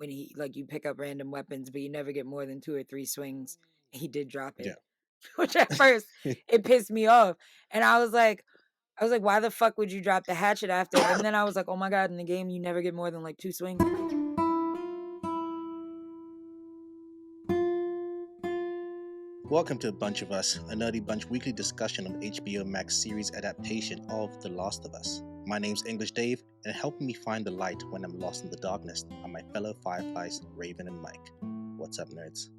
when he like you pick up random weapons, but you never get more than 2 or 3 swings. He did drop it, which at first it pissed me off, and I was like, why the fuck would you drop the hatchet after? And then I was like, oh my god, in the game you never get more than like 2 swings. Welcome to A Bunch of Us, a Nerdy Bunch weekly discussion on HBO Max series adaptation of The Last of Us. My name's English Dave, and helping me find the light when I'm lost in the darkness are my fellow Fireflies, Raven and Mike. What's up, nerds?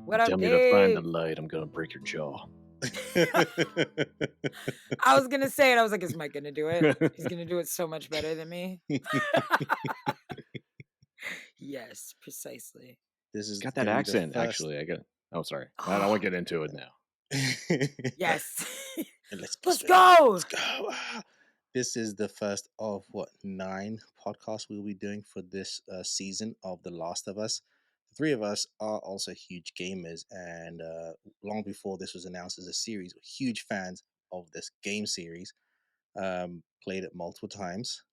What up, Tell me Dave? to find the light, I'm gonna break your jaw. I was gonna say it. I was like, is Mike gonna do it? He's gonna do it so much better than me. Yes, precisely. This is got that accent, actually. Oh, sorry. I don't want to get into it now. Yes. Let's go. This is the first of 9 podcasts we'll be doing for this season of The Last of Us. The three of us are also huge gamers, and long before this was announced as a series, we're huge fans of this game series. Played it multiple times,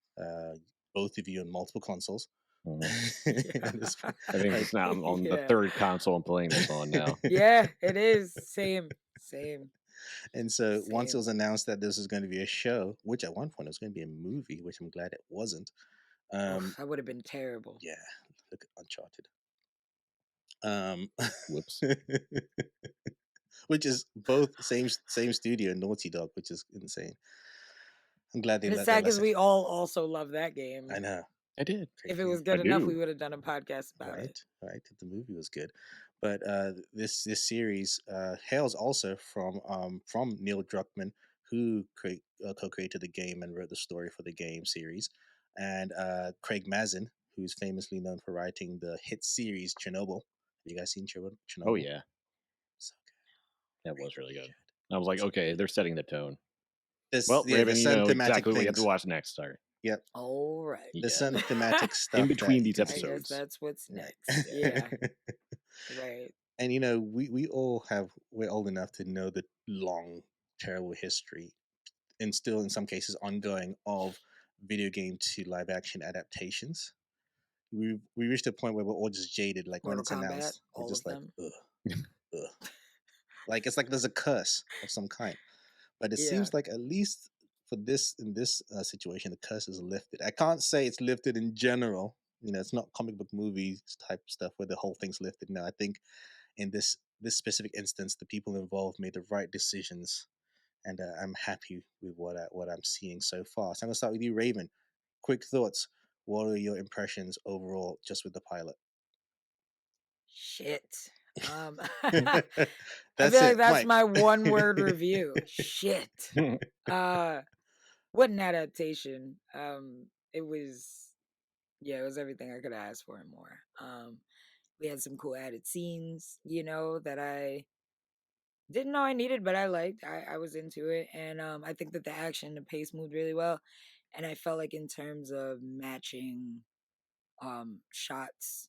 both of you on multiple consoles. Mm-hmm. I think it's now on the third console I'm playing this on now. Yeah, it is. Same. And so once it was announced that this was going to be a show, which at one point it was going to be a movie, which I'm glad it wasn't. That would have been terrible. Yeah, look at Uncharted. Whoops. Which is both same studio, Naughty Dog, which is insane. I'm glad they. It's sad because we all also love that game. I know. I did. If it was good enough, we would have done a podcast about it. Right. If the movie was good, but this series hails also from Neil Druckmann, who co-created the game and wrote the story for the game series, and Craig Mazin, who's famously known for writing the hit series Chernobyl. Have you guys seen Chernobyl? Oh yeah, so good. That was really good. I was like, okay, they're setting the tone. Raven, you know exactly what you have to watch next. Sorry. Yep. All right. There's some thematic stuff in between these episodes. I guess that's what's next. Yeah. Right. And we're old enough to know the long, terrible history, and still in some cases ongoing, of video game to live action adaptations. We reached a point where we're all just jaded. Like when it's announced, we're just like, ugh. Like it's like there's a curse of some kind. But it seems like at least for this situation, the curse is lifted. I can't say it's lifted in general. It's not comic book movies type stuff where the whole thing's lifted. No, I think in this specific instance, the people involved made the right decisions, and I'm happy with what I'm seeing so far. So I'm gonna start with you, Raven. Quick thoughts. What are your impressions overall, just with the pilot? Shit. I feel like that's my one word review. Shit. What an adaptation. It was everything I could have asked for and more. We had some cool added scenes, that I didn't know I needed, but I liked. I was into it, and I think that the action and the pace moved really well, and I felt like in terms of matching shots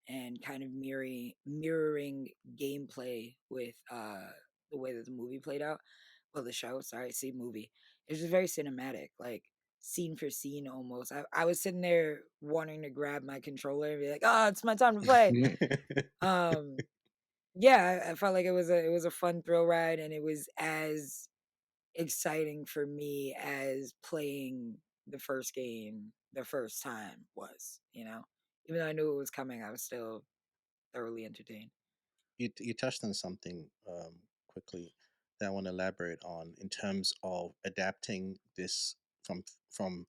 and kind of mirroring gameplay with the way that the movie played out. Well, the show, movie. It was just very cinematic, like scene for scene almost. I was sitting there wanting to grab my controller and be like, "Oh, it's my time to play." Yeah, I felt like it was a fun thrill ride, and it was as exciting for me as playing the first game the first time was. Even though I knew it was coming, I was still thoroughly entertained. You touched on something quickly that I want to elaborate on in terms of adapting this from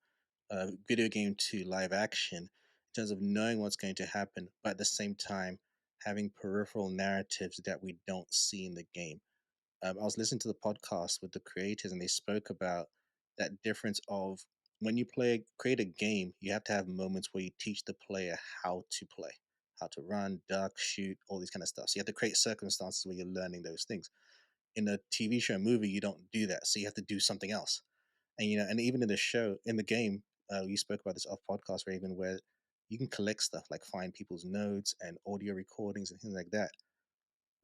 video game to live action, in terms of knowing what's going to happen, but at the same time having peripheral narratives that we don't see in the game. I was listening to the podcast with the creators, and they spoke about that difference of when you create a game, you have to have moments where you teach the player how to play, how to run, duck, shoot, all these kind of stuff. So you have to create circumstances where you're learning those things. In a TV show, movie, you don't do that, so you have to do something else. And and even in the game, you spoke about this off podcast, Raven, where you can collect stuff like find people's notes and audio recordings and things like that.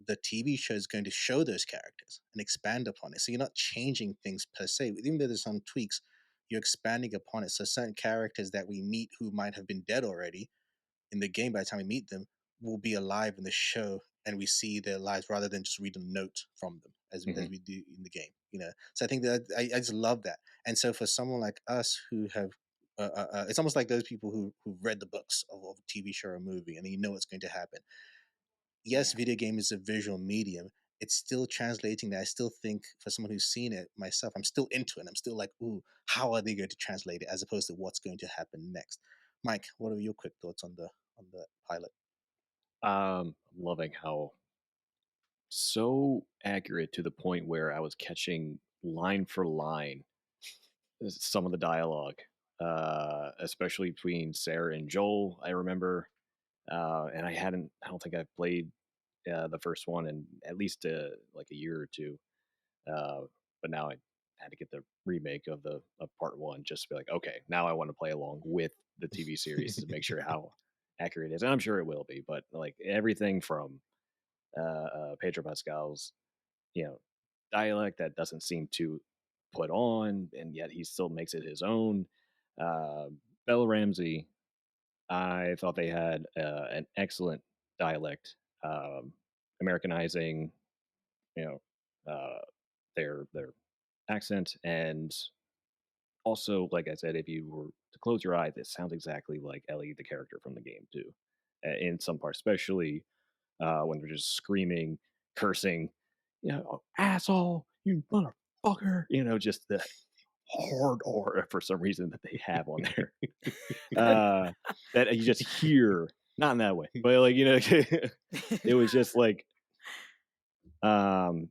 The TV show is going to show those characters and expand upon it. So you're not changing things per se. Even though there's some tweaks, you're expanding upon it. So certain characters that we meet who might have been dead already, in the game by the time we meet them will be alive in the show, and we see their lives rather than just read a note from them as we do in the game. So I think that I just love that. And so for someone like us who have it's almost like those people who've read the books of a TV show or a movie, and you know what's going to happen. Yes, Yeah. video game is a visual medium. It's still translating that. I still think for someone who's seen it myself, I'm still into it. I'm still like, ooh, how are they going to translate it, as opposed to what's going to happen next? Mike, what are your quick thoughts on the pilot? I'm loving how so accurate to the point where I was catching line for line some of the dialogue, especially between Sarah and Joel. I remember, and I don't think I've played the first one in at least like a year or two. Uh, but now I had to get the remake of part one just to be like, okay, now I want to play along with the TV series to make sure how accurate it is, and I'm sure it will be. But like everything from Pedro Pascal's, you know, dialect that doesn't seem to put on, and yet he still makes it his own. Uh, Bella Ramsey, I thought they had an excellent dialect, Americanizing, you know, their accent, and also, like I said, if you were to close your eyes, it sounds exactly like Ellie, the character from the game, too. In some parts, especially when they're just screaming, cursing, "Oh, asshole, you motherfucker," just the hard aura for some reason that they have on there. That you just hear, not in that way, but like, it was just like, um,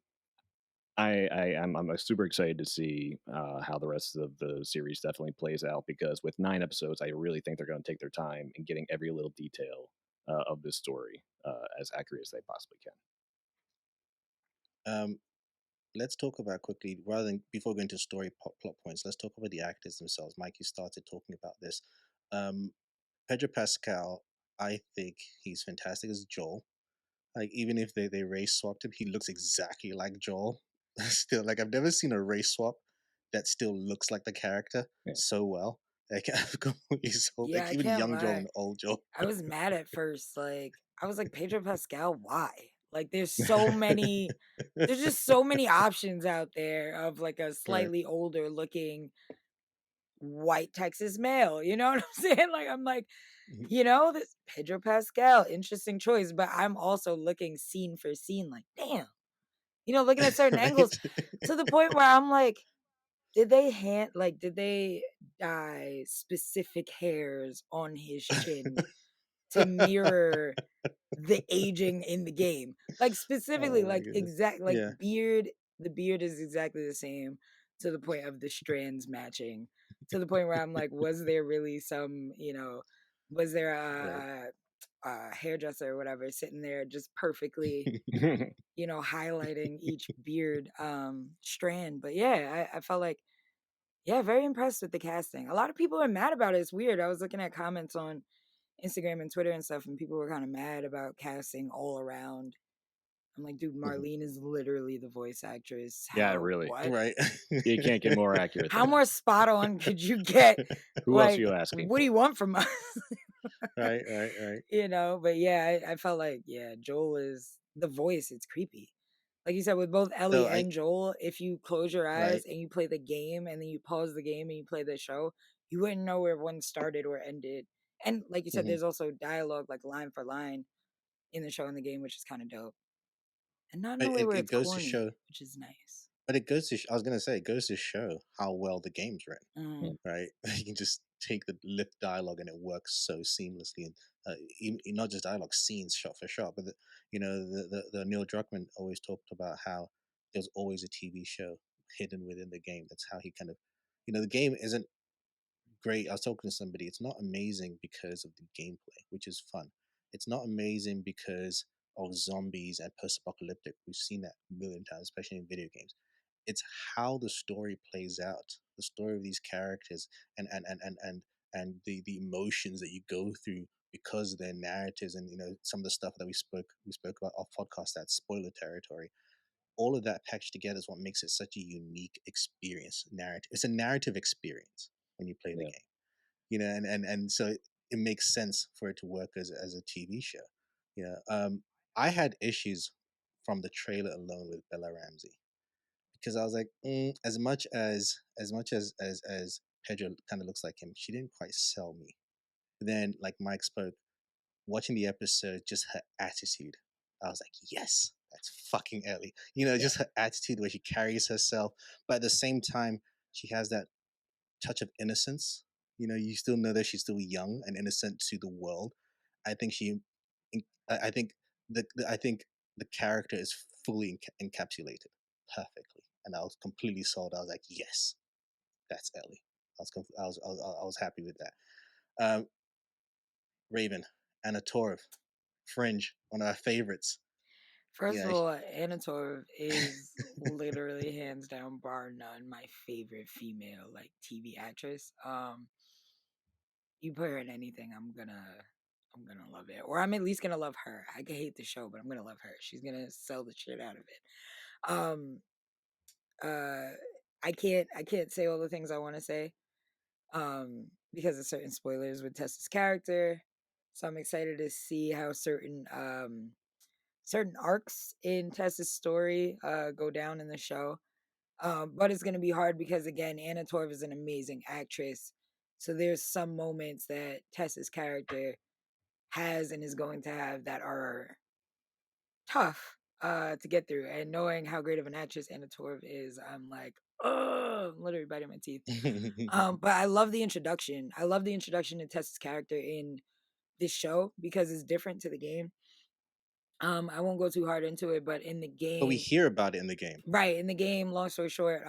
I'm super excited to see how the rest of the series definitely plays out, because with 9 episodes, I really think they're going to take their time in getting every little detail of this story as accurate as they possibly can. Um, let's talk about quickly, rather than before going to story plot points. Let's talk about the actors themselves. Mike, you started talking about this. Um, Pedro Pascal, I think he's fantastic as Joel. Like, even if they race swapped him, he looks exactly like Joel. Still, like, I've never seen a race swap that still looks like the character Yeah. so well. Like, I've completely sold, Yeah, like, I even can't young Joel lie. and old Joel. I was mad at first. Like, I was like, Pedro Pascal, why? Like, there's just so many options out there of like a Right. slightly older looking white Texas male. You know what I'm saying? Like, I'm like, this Pedro Pascal, interesting choice. But I'm also looking scene for scene, like, damn, looking at certain angles Right. to the point where I'm like, did they dye specific hairs on his chin to mirror the aging in the game? Like, specifically, Oh my like, goodness. Yeah. the beard is exactly the same, to the point of the strands matching, to the point where I'm like, was there really was there Right. a hairdresser or whatever sitting there just perfectly, highlighting each beard strand? But yeah, I felt like, yeah, very impressed with the casting. A lot of people are mad about it. It's weird. I was looking at comments on Instagram and Twitter and stuff, and people were kind of mad about casting all around. I'm like, dude, Mhm. Marlene is literally the voice actress. Yeah, How, really. what? Right. You can't get more accurate How than that. more spot on could you get? Who else are Like, you asking what do for? you want from us? Right. Right. Right. But yeah, I felt like, yeah, Joel is the voice. It's creepy. Like you said, with both So Ellie I and Joel, if you close your right. eyes and you play the game and then you pause the game and you play the show, you wouldn't know where one started or ended. And like you said, Mhm. there's also dialogue, like line for line, in the show and the game, which is kind of dope. And not in a But way where it it's goes to corny, show. which is nice. But it goes to. I was gonna say it goes to show how well the game's written. Mm, Mm. Right. You can just take the lip dialogue and it works so seamlessly, and not just dialogue, scenes shot for shot. But the Neil Druckmann always talked about how there's always a TV show hidden within the game. That's how he kind of, the game isn't great. I was talking to somebody. It's not amazing because of the gameplay, which is fun. It's not amazing because of zombies and post-apocalyptic. We've seen that a million times, especially in video games. It's how the story plays out, the story of these characters, and the emotions that you go through because of their narratives, and some of the stuff that we spoke about off podcast, that spoiler territory. All of that packaged together is what makes it such a unique experience. Narrative. It's a narrative experience when you play the Yeah. game. And so it makes sense for it to work as a TV show. Yeah. I had issues from the trailer alone with Bella Ramsey because I was like, as much as Pedro kind of looks like him, she didn't quite sell me. But then, like Mike spoke, watching the episode, just her attitude, I was like, yes, that's fucking Ellie. Yeah. Just her attitude, where she carries herself, but at the same time, she has that touch of innocence. You still know that she's still young and innocent to the world. I think she, I think I think the character is fully encapsulated perfectly, and I was completely sold. I was like, yes, that's Ellie. I was happy with that. Um, Raven, Anna Torv, Fringe, one of our favorites. First of Yeah. all, Anna Torv is literally hands down, bar none, my favorite female like TV actress. You put her in anything, I'm gonna love it, or I'm at least gonna love her. I can hate the show, but I'm gonna love her. She's gonna sell the shit out of it. Uh, I can't say all the things I want to say, because of certain spoilers with Tessa's character. So I'm excited to see how certain arcs in Tessa's story go down in the show. But it's gonna be hard because again, Anna Torv is an amazing actress. So there's some moments that Tessa's character has and is going to have that are tough to get through. And knowing how great of an actress Anna Torv is, I'm like, oh, I'm literally biting my teeth. But I love the introduction. I love the introduction to Tessa's character in this show because it's different to the game. I won't go too hard into it, but in the But we game, hear about it in the game. right, in the game, long story short,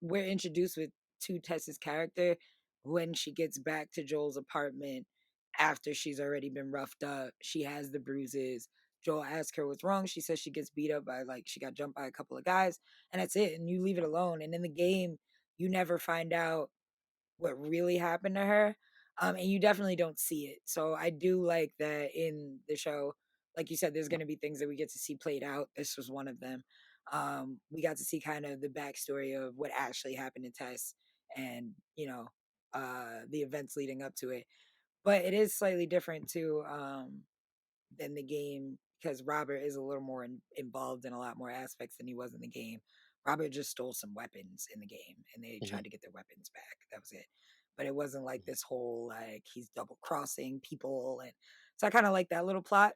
we're introduced to Tessa's character when she gets back to Joel's apartment after she's already been roughed up. She has the bruises. Joel asks her what's wrong. She says she gets beat up by like she got jumped by a couple of guys, and that's it. And you leave it alone. And in the game, you never find out what really happened to her. And you definitely don't see it. So I do like that in the show. Like you said, there's going to be things that we get to see played out. This was one of them. We got to see kind of the backstory of what actually happened to Tess and, the events leading up to it. But it is slightly different too. Than the game because Robert is a little more involved in a lot more aspects than he was in the game. Robert just stole some weapons in the game and they Hmm. tried to get their weapons back. That was it. But it wasn't like this whole like he's double crossing people, and so I kind of like that little plot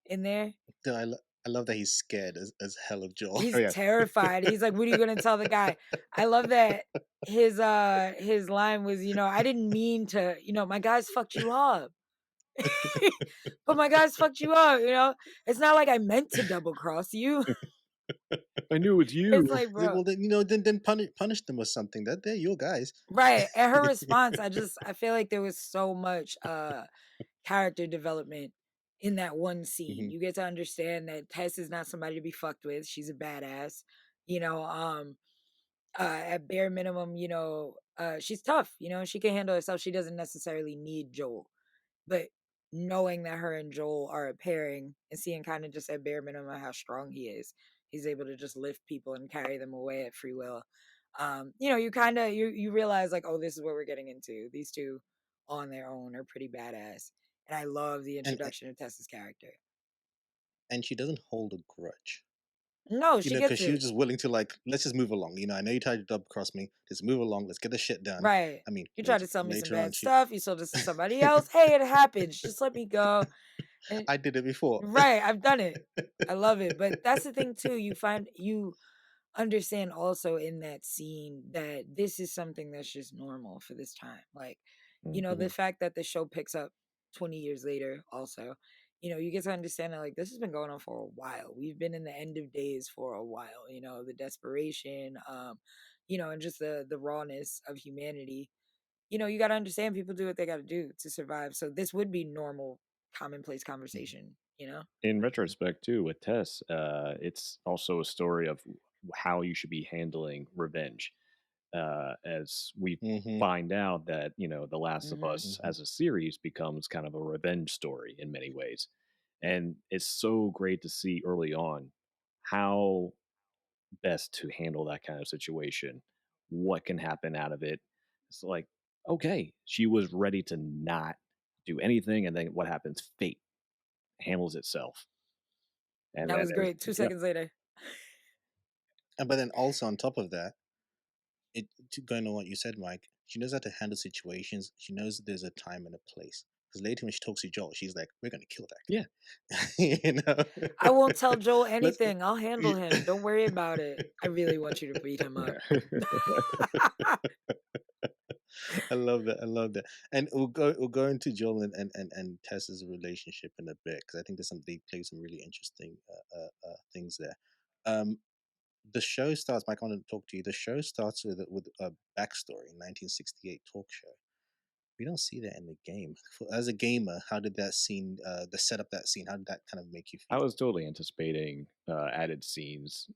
in there. Though I love that he's scared as hell of Joel. Oh He's yeah, terrified. He's like, "What are you gonna tell the guy?" I love that his line was, "I didn't mean to, my guys fucked you up." But my guys fucked you up. It's not like I meant to double cross you. I knew it was It's you. like, He's like, bro. well, then punish them or something. That they're your guys. Right. And her response, I feel like there was so much character development in that one scene. Hmm. You get to understand that Tess is not somebody to be fucked with. She's a badass. You know, um, at bare minimum, she's tough, she can handle herself. She doesn't necessarily need Joel. But knowing that her and Joel are a pairing and seeing kind of just at bare minimum how strong he is, he's able to just lift people and carry them away at free will. You kind of you realize like, oh, this is what we're getting into. These two on their own are pretty badass, and I love the And introduction of Tessa's character. and she doesn't hold a grudge. No, she Because gets she was it just willing to, like, let's just move along. I know you tried to double cross me. Just move along. Let's get the shit done. right. I mean, You tried later to sell me some later on, bad she, stuff. You sold this to somebody else. Hey, it happens. Just let me go. And I did it before. right, I've done it. I love it. But that's the thing too. You understand also in that scene that this is something that's just normal for this time. Like, the Hmm. fact that the show picks up 20 years later also, you get to understand that like this has been going on for a while. We've been in the end of days for a while, the desperation, and just the rawness of humanity. You got to understand people do what they got to do to survive. So this would be normal, commonplace conversation. In retrospect, too, with Tess, it's also a story of how you should be handling revenge. As we Hmm. find out that The Last of Hmm. Us Hmm. as a series becomes kind of a revenge story in many ways, and it's so great to see early on how best to handle that kind of situation, what can happen out of it. It's like okay, she was ready to not do anything, and then what happens? Fate handles itself, and That then was there's great. 2 yep, seconds later. But then also on top of that, it to going on what you said, Mike, she knows how to handle situations. She knows there's a time and a place. Because later when she talks to Joel, she's like, "We're gonna kill yeah, that guy." you I know. won't tell Joel Let's. anything. I'll handle him. Don't worry about it. I really want you to beat him up. yeah. I love that. I love that. And we'll go into Joel and Tessa's relationship in a bit because I think there's some they play some really interesting things there. Um, the show starts. Mike, I want to talk to you. The show starts with a backstory, 1968 talk show. We don't see that in the game. As a gamer, how did that scene, the setup that scene, how did that kind of make you I feel? was totally anticipating added scenes,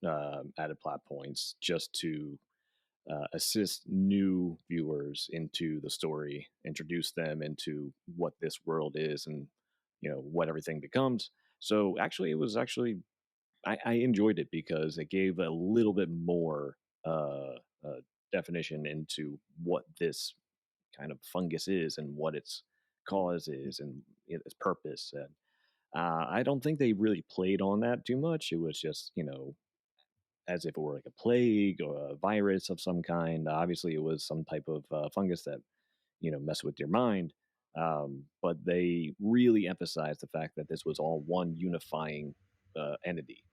added plot points, just to assist new viewers into the story, introduce them into what this world is, and what everything becomes. So actually, it was actually I enjoyed it because it gave a little bit more definition into what this kind of fungus is and what its cause is and its purpose. And I don't think they really played on that too much. It was just as if it were like a plague or a virus of some kind. Obviously, it was some type of fungus that mess with your mind. But they really emphasized the fact that this was all one unifying entity.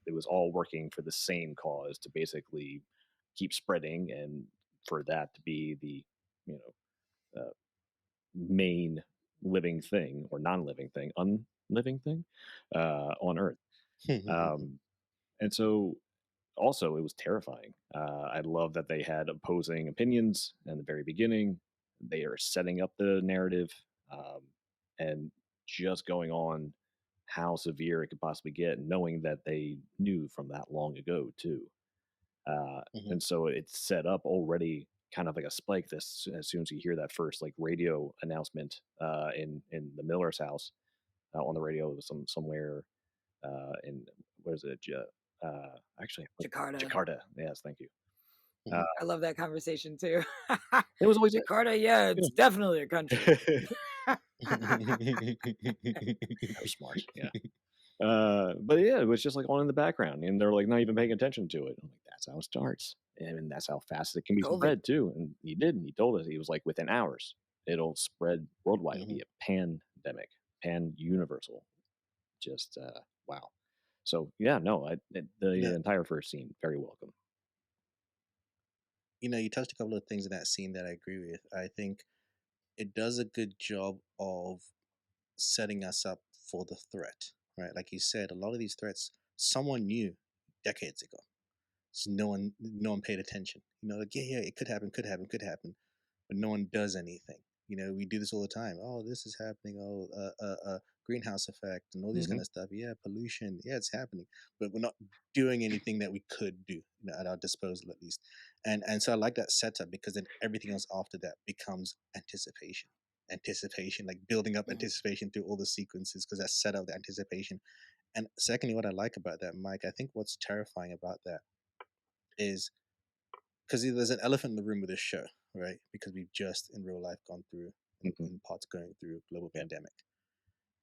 It was all working for the same cause to basically keep spreading, and for that to be the you main living thing or non-living thing, unliving thing on Earth. Um, and so also it was terrifying. I love that they had opposing opinions in the very beginning. They are setting up the narrative, um, and just going on how severe it could possibly get, knowing that they knew from that long ago too. hmm And so it's set up already kind of like a spike this as soon as you hear that first like radio announcement in the Miller's house on the radio somewhere in what is it? Actually, Jakarta. Jakarta. Yes, thank you. Uh, hmm I love that conversation too. it was always Jakarta, yeah, you it's definitely a country. they're smart. Yeah. But yeah, it was just like on in the background, and they're like not even paying attention to it. I'm like, that's how it starts, and that's how fast it can be COVID. spread too. And he did, and he told us he was like within hours, it'll spread worldwide. It'll hmm be a pandemic, pan universal. Just wow. So yeah, no, the No, entire first scene very welcome. you touched a couple of things in that scene that I agree with. I think it does a good job of setting us up for the threat, right? Like you said, a lot of these threats someone knew decades ago. So no one paid attention. Like yeah, it could happen, could happen, but no one does anything. We do this all the time. Oh, this is happening. Oh, greenhouse effect and all this Hmm. kind of stuff. Yeah, pollution. Yeah, it's happening, but we're not doing anything that we could do, at our disposal at least. And so I like that setup because then everything else after that becomes anticipation, like building up Mhm. anticipation through all the sequences because that's set up the anticipation. And secondly, what I like about that, Mike, I think what's terrifying about that is because there's an elephant in the room with this show, right? Because we've just in real life gone through, Hmm. in parts, going through a global Yeah. pandemic.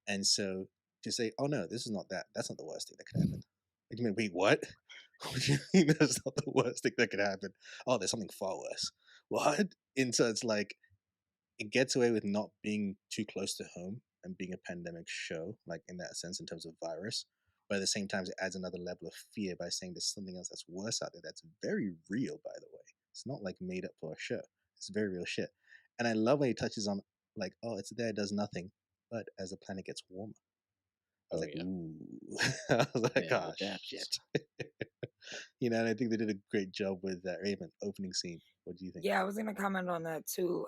And so to say, oh no, this is not that, that's not the worst thing that could happen. Like, you mean, wait, what? What do you mean that's not the worst thing that could happen? Oh, there's something far worse. What? And so it's like, it gets away with not being too close to home and being a pandemic show, like in that sense, in terms of virus. But at the same time, it adds another level of fear by saying there's something else that's worse out there that's very real, by the way. It's not like made up for a show, it's very real shit. And I love when he touches on, like, oh, it's there, it does nothing. But as the planet gets warmer, I was Oh like, yeah. ooh. I was like, And it oh, adapts. shit. And I think they did a great job with that Raven opening scene. What do you think? Yeah, I was gonna comment on that too.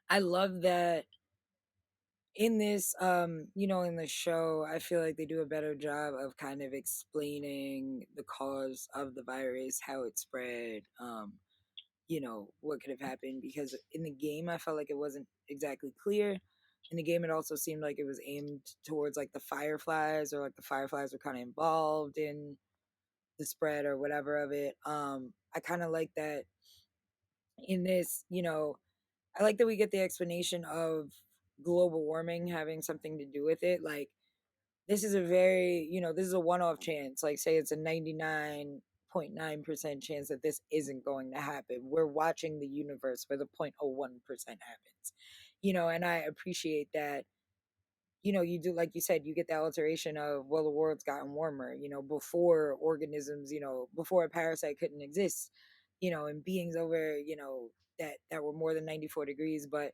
I love that in this in the show, I feel like they do a better job of kind of explaining the cause of the virus, how it spread, what could have happened, because in the game I felt like it wasn't exactly clear. In the game it also seemed like it was aimed towards like the fireflies, or like the fireflies were kind of involved in the spread or whatever of it. I kind of like that in this, I like that we get the explanation of global warming having something to do with it. Like, this is a very, this is a one off chance. Like, say it's a 99.9% chance that this isn't going to happen. We're watching the universe where the 0.01% happens, and I appreciate that. You do, like you said, you get the alteration of, well, the world's gotten warmer, before organisms, before a parasite couldn't exist, and beings over, that were more than 94 degrees, but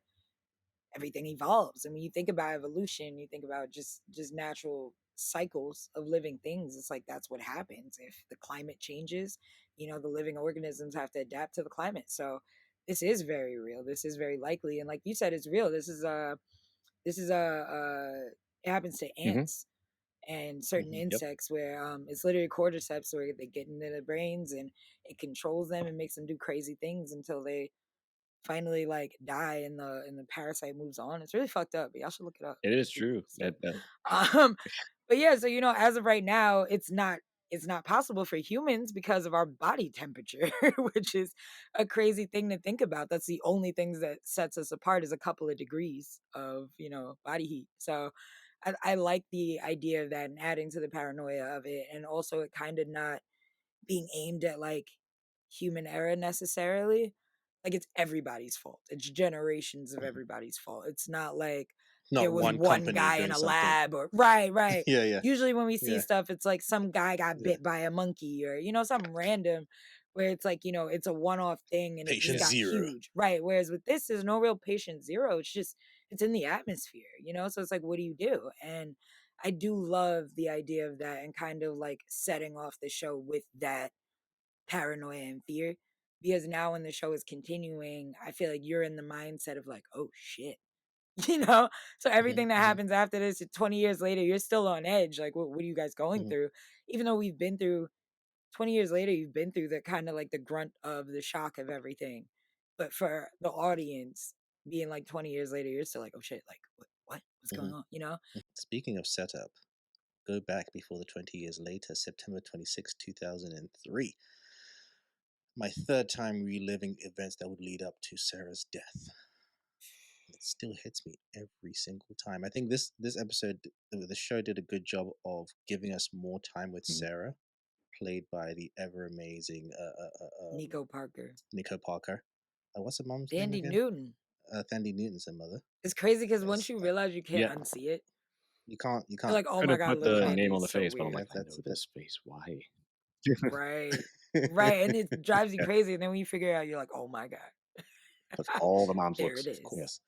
everything evolves. And when you think about evolution, you think about just natural cycles of living things. It's like that's what happens if the climate changes. The living organisms have to adapt to the climate. So this is very real. This is very likely, and like you said, it's real. This is it happens to Hmm. ants and certain Hmm. Yep. insects where it's literally cordyceps where they get into their brains and it controls them and makes them do crazy things until they finally like die and the parasite moves on. It's really fucked up. But y'all should look it up. It is It's really true. cool stuff. That Um, but yeah, so as of right now, it's not possible for humans because of our body temperature, which is a crazy thing to think about. That's the only things that sets us apart is a couple of degrees of body heat. So I like the idea of that and adding to the paranoia of it, and also it kind of not being aimed at like human error necessarily. Like, it's everybody's fault. It's generations of everybody's fault. It's not like there Not was one one company guy in doing a something. lab or right. Yeah, yeah, Usually when we see yeah, stuff, it's like some guy got yeah. bit by a monkey or something random where it's like, it's a one-off thing and it just Patient yeah. got zero. huge. Right. Whereas with this, there's no real patient zero. It's in the atmosphere, So it's like, what do you do? And I do love the idea of that and kind of like setting off the show with that paranoia and fear, because now when the show is continuing, I feel like you're in the mindset of like, oh shit, you know so Hmm. everything that Hmm. happens after this, 20 years later, you're still on edge. Like, what are you guys going Hmm. through? Even though we've been through 20 years later, you've been through the kind of like the grunt of the shock of everything, but for the audience, being like 20 years later, you're still like, oh shit, like what's going Hmm. on? Speaking of setup, go back before the 20 years later, September 26, 2003. My third time reliving events that would lead up to Sarah's death. It still hits me every single time. I think this episode, the show did a good job of giving us more time with Mhm. Sarah, played by the ever amazing Nico Parker. Nico Parker. What's her mom's name Dandy again? Newton. Thandi Newton's her mother. It's crazy because once Yes, you realize you can't Yeah. unsee it, you you're can't. like, oh Could my have god, put little the Andy name on is the so face, but I'm weird. like, That, I that's know that. this face. Why? Right. Right. And it drives you crazy. And then when you figure it out, you're like, oh my God. Because all the mom's There it looks. Of is. Yeah. course.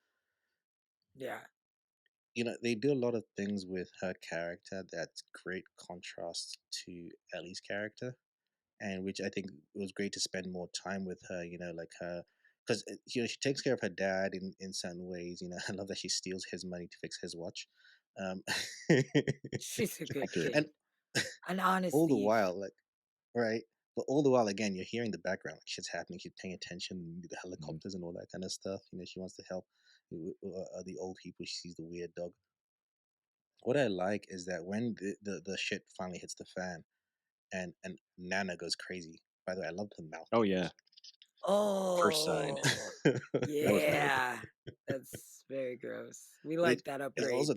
Yeah. They do a lot of things with her character that's great contrast to Ellie's character, and which I think it was great to spend more time with her. Like her, because she takes care of her dad in certain ways. I love that she steals his money to fix his watch, um, She's a good Accurate. and kid. An honest all the thief. while, like, right. But all the while, again, you're hearing the background, like shit's happening. She's paying attention, the Mhm. helicopters and all that kind of stuff. She wants to help the old people. She sees the weird dog. What I like is that when the shit finally hits the fan, and Nana goes crazy. By the way, I love the mouth Oh yeah. closed. First sign. Oh, That was dope. yeah. That's very gross. We Which like that is upgrade. also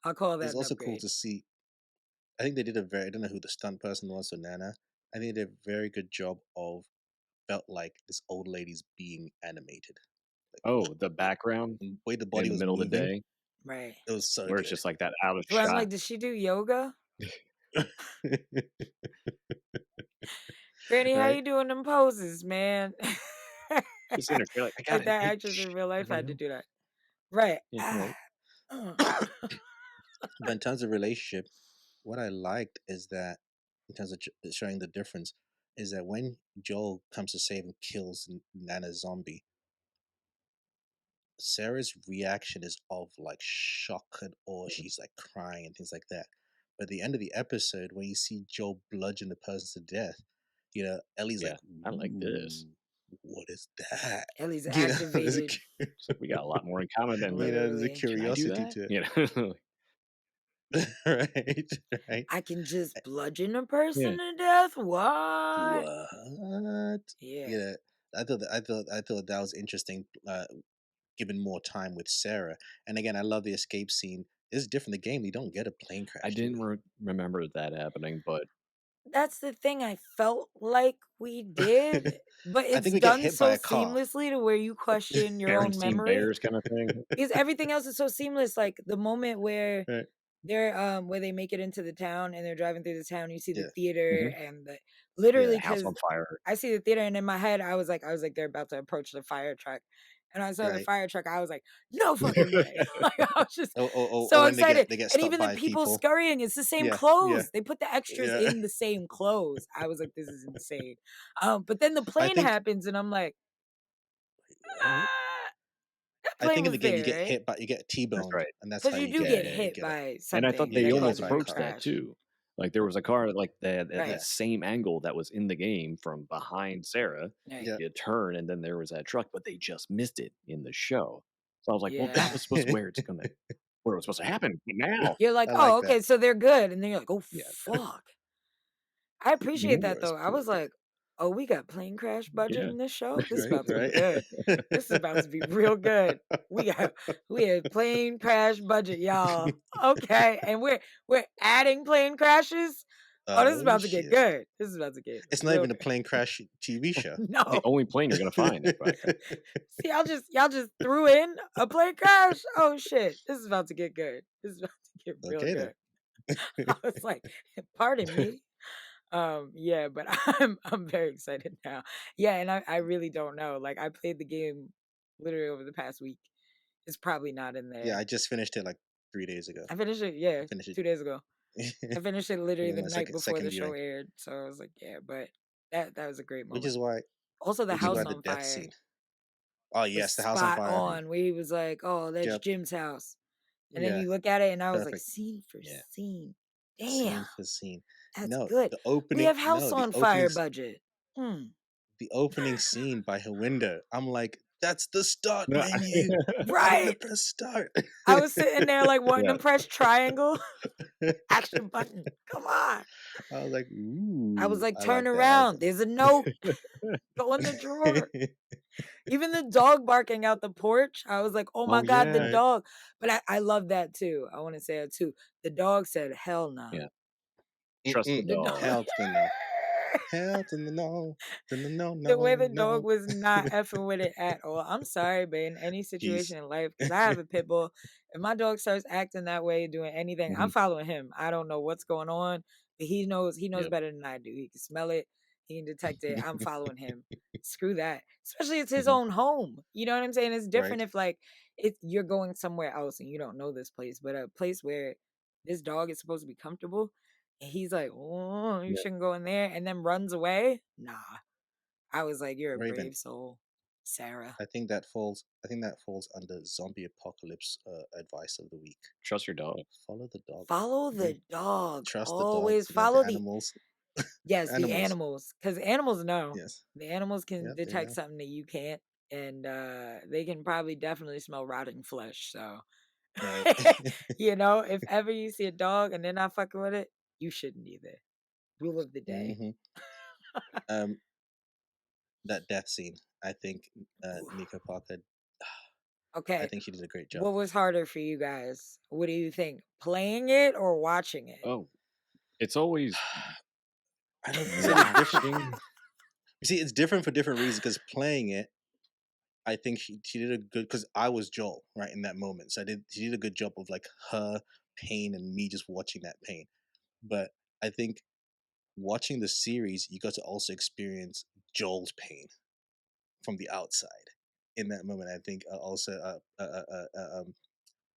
I'll call is that an also cool upgrade. to see. I think they did a very. I don't know who the stunt person was for Nana. I think they did a very good job of felt like this old lady's being animated. Like Oh, the background the way the body in the was middle of the moving, day Right. it was so where it's good. just like that out of So I'm shot. like, did she do yoga? Granny, how Right? you doing them poses, man? Just in her, you're like, I got Like it. that Hey, actress in shh. real life had to Everybody do that. Right. else. Yeah. Ah. Uh. But in terms of relationship, what I liked is that, in terms of showing the difference, is that when Joel comes to save and kills Nana's zombie, Sarah's reaction is of like shock and awe. She's like crying and things like that. But at the end of the episode, when you see Joel bludgeon the person to death, Ellie's like, Yeah. I like this. "Ooh, what is that?" Ellie's There's a activated, It's like we got a lot more in common than there's a literally. can I do curiosity that? to it, You know? right? Right? I can just bludgeon a person Yeah. to death. What? What? Yeah. Yeah. I thought that was interesting. Given more time with Sarah, and again, I love the escape scene. It's different. The game, you don't get a plane I crash, do didn't we? remember that happening, but That's the thing, I felt like we did, but I it's think we get done hit by so a car. seamlessly to where you question your own Berenstain memory, Bears kind of thing. because everything else is so seamless, like, the moment where Right. where they make it into the town and they're driving through the town, you see the Yeah. theater Hmm. and the Yeah, literally, house on because fire. I see the theater and in my head, I was like, they're about to approach the fire truck. And I saw the Right. fire truck, I was like, no fucking way. Like, I was just Or so when excited. they get And stopped even the by people people. scurrying, it's the same Yeah. Yeah. clothes. They put the extras Yeah. in the same clothes. I was like, this is insane. But then the I plane think happens and I'm like, uh, ah, that I plane think in the was game you there, get right? hit, but you get That's T-boned, right. and that's how Because you you do Yeah, get yeah, yeah. hit get a by And I thought something you they that get hit almost causes by a you to approached car. that crash. too. Like there was a car like that at Right, that Yeah. same angle that was in the game from behind Sarah. right. Yeah. You turn and then there was that truck, but they just missed it in the show. So I was like, well, that Yeah. was supposed to where it was supposed to happen. But now, You're like, I "Oh, like that. okay, so they're good," and then you're like, "Oh, yeah, fuck." I appreciate mhm, that, That was though. I cool. was like, "Oh, we got plane crash budget yeah, in this show? This is Right. about to be Right. good. This is about to be real good. We got we had plane crash budget, y'all. Okay, and we're adding plane crashes? Oh, this is Oh about to get shit! good. This is about to get It's not real even a good." plane crash TV show. the No. only plane you're gonna find, in fact. See, y'all just threw in a plane crash? Oh, shit. This is about to get good. This is about to get real Okay then. good. I was like, "Pardon me." Yeah, but I'm very excited now. Yeah, and I really don't know. Like, I played the game literally over the past week. It's probably not in Yeah, there. I just finished it like 3 days ago. I finished it, I yeah, finished 2 days ago. it. I finished it literally Yeah, the my night second before second the show viewing, aired. So I was like, yeah, but that was a great which moment. is why Also, the house the on death fire scene. Oh was yes, the house on spot fire. on. Where he was like, "Oh, that's Yep. Jim's house," and then Yeah. you look at it, and I was like, Perfect. scene for Yeah. scene. Damn, Scene for scene. that's No, good. the We opening. have house No, on fire budget. Hmm. the opening scene by her window. I'm like, that's the start No, menu. I want to Right. press start. I was sitting there like wanting to yeah. press triangle, action button. Come on. I was like, I was ooh, like, I turn like that. I like around. There's a note. Go in the drawer. that. Even the dog barking out the porch. I was like, oh my Oh God, the yeah, Right. dog. But I love that too. I want to say that too. The dog said, hell nah. yeah. Trust the Mm-mm. The dog. dog. Hell to the no. Hell to the no. To the no, The way no, the dog no. was not effing with it at all. I'm sorry, but in any He's situation in life, because I have a pit bull, if my dog starts acting that way, doing anything, I'm Mhm. following him. I don't know what's going on, but he knows Yep. better than I do. He can smell it, he can detect it. I'm following him. Screw that. Especially it's his Mhm. own home. You know what I'm saying? It's different right. if like you're going somewhere else and you don't know this place, but a place where this dog is supposed to be comfortable, and he's like, oh, you Yep. shouldn't go in there, and then runs away. Nah. I was like, "You're a Raven. brave soul, Sarah." I think that falls under zombie apocalypse advice of the week. Trust your dog. Follow the dog. Follow Hmm. the dog. Trust the dog. Always You know, the follow the animals. yes, the Animals. animals, because animals know. Yes. The animals can Yep, they detect know. something that you can't, and they can probably definitely smell rotting flesh. So, Right. if ever you see a dog and they're not fucking with it, you shouldn't either. Rule of the day. Hmm. Um, that death scene. I think Ooh. Nico Parker. I Okay, think she did a great job. what was harder for you guys? What do you think? Playing it or watching it? Oh, it's always I don't see the different. watching. You see, it's different for different reasons. Because playing it, I think she did a good. Because I was Joel right in that moment, so she did a good job of like her pain and me just watching that pain. But I think watching the series, you got to also experience Joel's pain from the outside. In that moment, I think also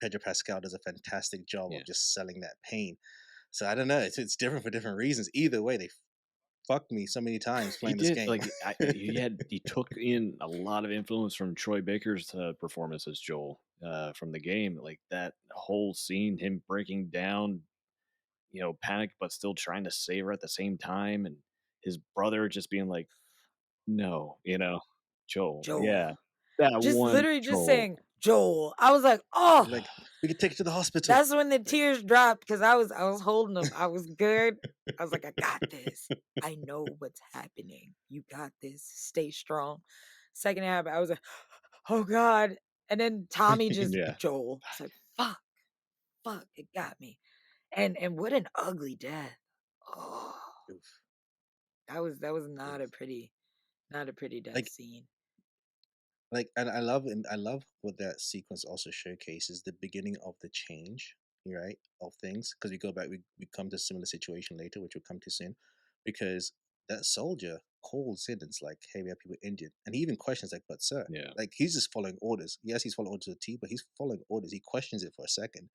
Pedro Pascal does a fantastic job Yeah. of just selling that pain. So I don't know. It's different for different reasons. Either way, they fucked me so many times He playing this did game. like he took in a lot of influence from Troy Baker's performance as Joel from the game. Like that whole scene, him breaking down, panic but still trying to save her at the same time, and his brother just being like, "No, Joel, Joel. yeah, that Just one literally just Joel." saying, Joel. I was like, oh, Like, we could take you to the hospital. that's when the Like, tears dropped because I was holding them. I was good. I was like, I got this. I know what's happening. You got this. Stay strong. Second half, I was like, oh God. And then Tommy just Yeah. Joel. It's like, fuck, it got me. And what an ugly death. Oh, oof, that was not a oof. pretty death Like, scene. and I love what that sequence also showcases the beginning of the change, right, of things. Because we go back, we come to a similar situation later, which we'll come to soon, because that soldier calls in and it's like, hey, we have people injured, and he even questions like, but sir, Yeah. like he's just following orders. Yes, he's following orders to the T, but he's following orders. He questions it for a second,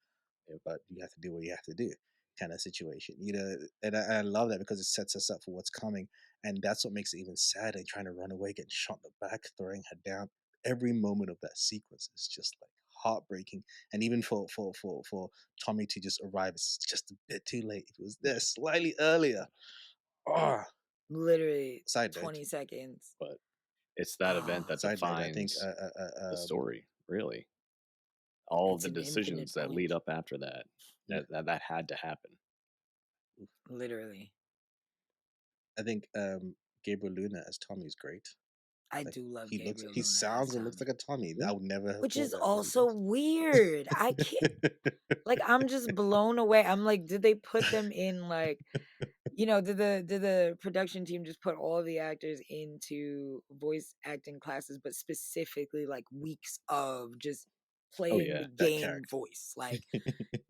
yeah, but you have to do what you have to do, kind of situation, you know. And I love that because it sets us up for what's coming, and that's what makes it even sadder. Trying to run away, getting shot in the back, throwing her down. Every moment of that sequence is just like heartbreaking, and even for Tommy to just arrive, it's just a bit too late. If it was there slightly earlier, oh. Literally Side note, 20 seconds. But it's that event Ah, that side note. I think defines the story, really. All of it's the an infinite decisions that lead point. up after that, yeah, that had to happen. Literally. I think Gabriel Luna as Tommy is great. I Like do love he looks, Gabriel he Luna as sounds and looks like Tommy. a Tommy. Yeah. I would never have Which thought is that, but he also does. weird. I can't like I'm just blown away. I'm like, did they put them in like did the production team just put all of the actors into voice acting classes, but specifically like weeks of just Oh, playing yeah. the That game character. voice? Like,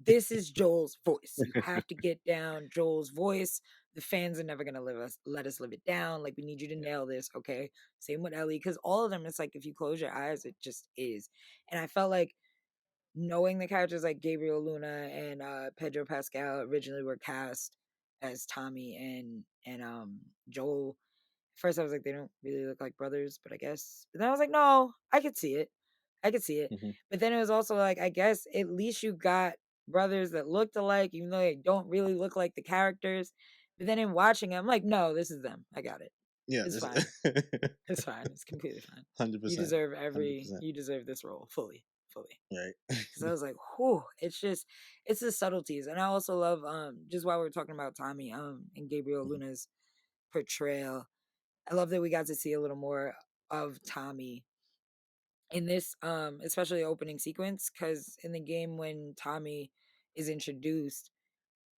this is Joel's voice. You have to get down Joel's voice. The fans are never gonna let us live it down. Like, we need you to Yeah. nail this, okay? Same with Ellie, because all of them, it's like if you close your eyes, it just is. And I felt like knowing the characters like Gabriel Luna and Pedro Pascal originally were cast as Tommy and Joel. First, I was like, they don't really look like brothers, but I guess. But then I was like, no, I could see it. I could see it. Hmm. But then it was also like, I guess at least you got brothers that looked alike, even though they don't really look like the characters. But then in watching it, I'm like, no, this is them. I got it. Yeah, It's this fine. It's fine. It's completely fine. 100%, hundred percent, You deserve this role fully, fully. right. Because I was like, whew, it's the subtleties. And I also love, just while we're talking about Tommy, and Gabriel Mhm, Luna's portrayal, I love that we got to see a little more of Tommy in this, especially opening sequence, because in the game when Tommy is introduced,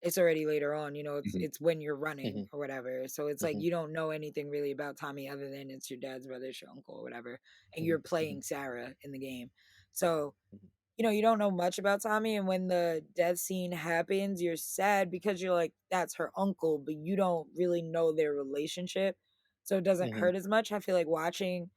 it's already later on, Mhm. it's when you're running mhm, or whatever. So it's like mhm, you don't know anything really about Tommy other than it's your dad's brother, it's your uncle or whatever, and mhm, you're mhm, playing Sarah in the game. So mhm, you don't know much about Tommy, and when the death scene happens, you're sad because you're like, that's her uncle, but you don't really know their relationship. So it doesn't mhm, hurt as much. I feel like watching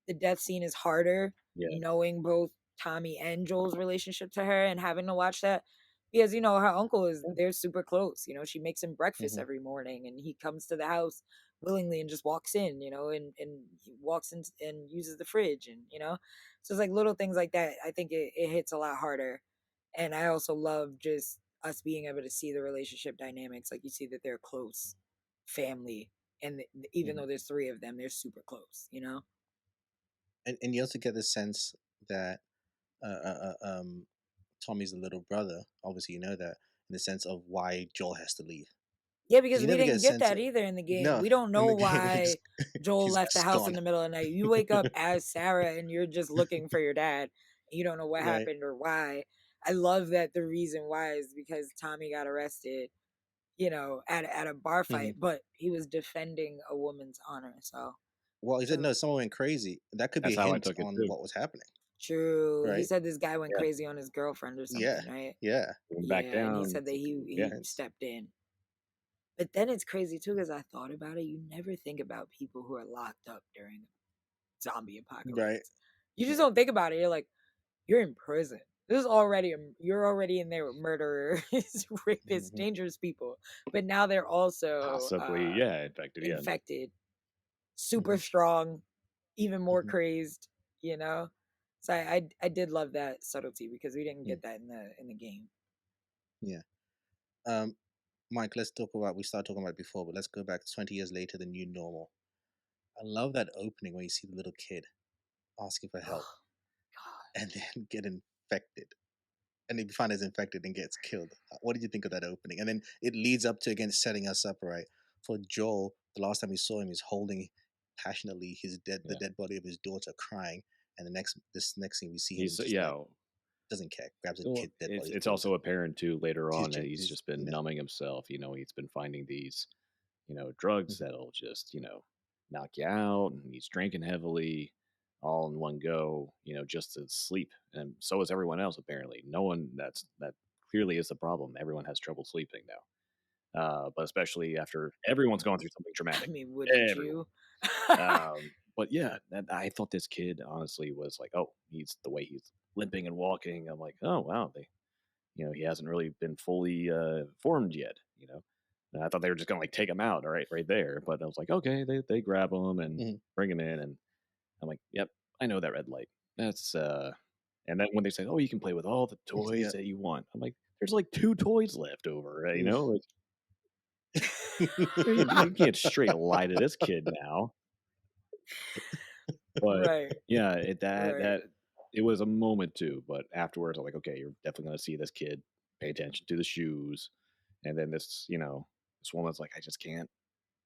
the death scene is harder, Yeah. knowing both Tommy and Joel's relationship to her and having to watch that. Because, her uncle Yeah. they're super close. She makes him breakfast mhm, every morning and he comes to the house willingly and just walks in, and he walks in and uses the fridge and. So it's like little things like that. I think it hits a lot harder. And I also love just us being able to see the relationship dynamics. Like you see that they're close family. And even mhm. though there's three of them, they're super close. And you also get the sense that Tommy's the little brother. Obviously, you know that in the sense of why Joel has to leave, Yeah, because because you we never get didn't a get sense that of either in the game. no We don't in know the game. why Joel He's left the just house in gone, the middle of the night. You wake up as Sarah and you're just looking for your dad. And you don't know what right? happened or why. I love that the reason why is because Tommy got arrested, at a bar Hmm. fight, but he was defending a woman's honor. So Well, he said so no. Someone went crazy. That could be That's a how I hint took it on too. what was happening, true. He right? said this guy went Yeah. crazy on his girlfriend or Yeah, something, right? yeah. He went back Yeah, and he down. said that he Yeah. Hence, stepped in. But then it's crazy too, because I thought about it. You never think about people who are locked up during a zombie right? apocalypse. You just Right. don't think about it. You're like, you're in prison. You're already in there with murderers, rapists, Hmm. dangerous people. But now they're also Possibly, yeah, infected, yeah. infected, super Hmm. strong, even more Hmm. crazed, you know? So I did love that subtlety because we didn't Yeah. get that in the game. Yeah. Um, Mike, let's talk about. We started talking about it before, but let's go back 20 years later, the new normal. I love that opening where you see the little kid asking for help. Oh and then get infected. And if you find it's infected and gets killed. What did you think of that opening? And then it leads up to again setting us up right for Joel. The last time we saw him, he's holding passionately the Yeah, dead body of his daughter, crying. And this next thing we see him he's just like yeah. doesn't care, grabs a Well, kid dead body, it's throws also it. apparent too later He's on that just he's he's just been yeah. numbing himself. He's been finding these, drugs Hmm. that'll just, knock you out, and he's drinking heavily all in one go, just to sleep. And so is everyone else apparently. No one that clearly is the problem. Everyone has trouble sleeping now. But especially after everyone's gone through something I traumatic. mean, wouldn't Everyone. you? But yeah, I thought this kid honestly was like, oh, he's the way he's limping and walking. I'm like, oh wow, he hasn't really been fully formed yet. And I thought they were just gonna like take him out, right there. But I was like, okay, they grab him and Hmm. bring him in, and I'm like, yep, I know that red light. That's And then when they say, oh, you can play with all the toys Yeah. that you want, I'm like, there's like two toys left over, Oof. like you can't straight lie to this kid now. But Right, yeah, right. it was a moment too. But afterwards, I'm like, okay, you're definitely gonna see this kid pay attention to the shoes, and then this woman's like, I just can't,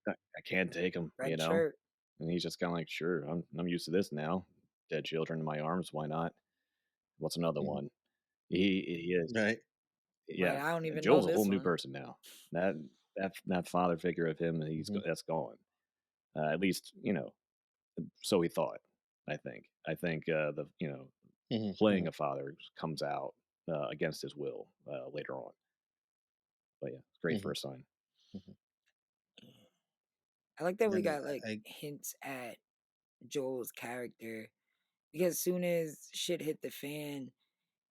I can't take him, Red shirt. and he's just kind of like, sure, I'm used to this now. Dead children in my arms, why not? What's another Hmm. one? He is, Right. Right, yeah. I don't And even know Joel's a whole this new one. person now. That father figure of him, Hmm. that's gone. At least so he thought. I think the Hmm. playing Hmm. a father comes out against his will later on. But yeah, it's great Hmm. for a sign. Hmm. I like that No, we no, got like I. hints at Joel's character because soon as shit hit the fan,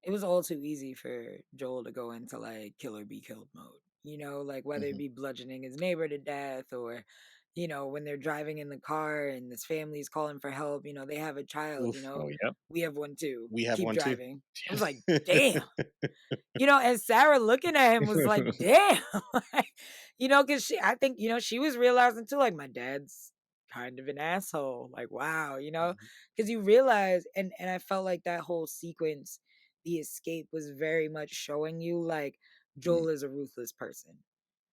it was all too easy for Joel to go into like kill or be killed mode. Like whether it Hmm. be bludgeoning his neighbor to death or, when they're driving in the car and this family's calling for help, they have a child, Oof. Oh yeah. we have one too. We have Keep one too. driving. I was like, damn. And Sarah looking at him was like, damn. Like, because I think, she was realizing too, like, my dad's kind of an asshole. Like, wow, Mhm. because you realize, and I felt like that whole sequence, the escape was very much showing you, like, Mm. Joel is a ruthless person.